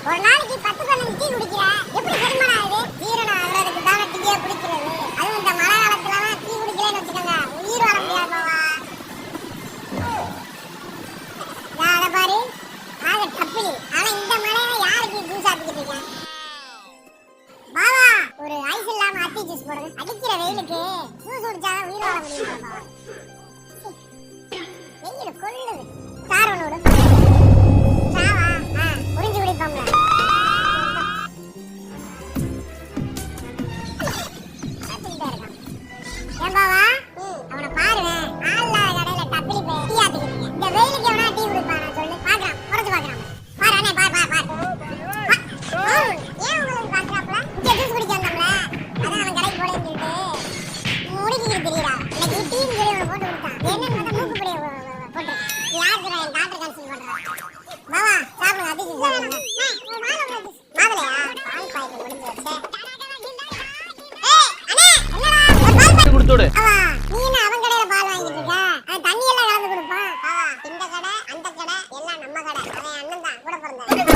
ஒரு நாளைக்கு 10-15 டீ குடிக்கிற, எப்படி செரிமானம் ஆகுது? ஜீரணம் ஆகுறதுக்கு தானே டீயே குடிக்கிறது. அதுவும் இந்த மழை காலத்துலலாம் டீ குடிக்கலன்னு வச்சுக்கோங்க, உயிர் வாழ முடியாது மாமா. அத பாரு, ஆக டப்பிலி. ஆனா இந்த மழையில யாருக்கு ஜூஸ் ஆத்திக்கிட்டு இருக்கேன்? பாவா, ஒரு ஐஸ் இல்லாம அத்தி ஜூஸ் போடுங்க. அடிக்கிற வெயிலுக்கு ஜூஸ் குடிச்சாதான் உயிர் வாழ முடியும் பாவா. வெயில் கொள்ளுது. சார் ஒண்ணு விடு. சாவா, புரிஞ்சு குடிப்போம்ல. ஏன் பாவா, அவனை பாருவேன். ஆள்ல கடையில டப்பிலி போய் டீ ஆத்திக்கிறீங்க. இந்த வெயிலுக்கு எவனா டீ குடிப்பானா சொல்லு? பாக்குறான், குறைச்சு பாக்குறான். பாரு அண்ணே, பாரு. ஏன் உங்களுக்கு பாக்குறாப்ல? இங்க ஜூஸ் குடிக்க வந்தோம்ல, அதான் அவன் கடைக்கு போலேன்னு சொல்லிட்டு முடிக்கிட்டு தெரியுதா. இன்னைக்கு டீன்னு சொல்லி அவனை போட்டு கொடுத்தான். என்னன்னு பார்த்தா மூக்கு பொடியை போட்டு. யார் சொல்றா? என் டாக்டர் கன்சல்ட் பண்றான். பாவா, சாப்பிடுங்க, அத்தி ஜூஸ் சாப்பிடுங்க. மாதுளையா? பால் பாய்க்கு முடிஞ்சு வச்சே. கொடுத்துடு. நீ என்ன அவன் கடையில பால் வாங்கிட்டு இருக்க? அது தண்ணி எல்லாம் கலந்து கொடுப்பான். இந்த கடை அந்த கடை எல்லாம் நம்ம கடை. அவன் அண்ணன் தான் கூட பிறந்த.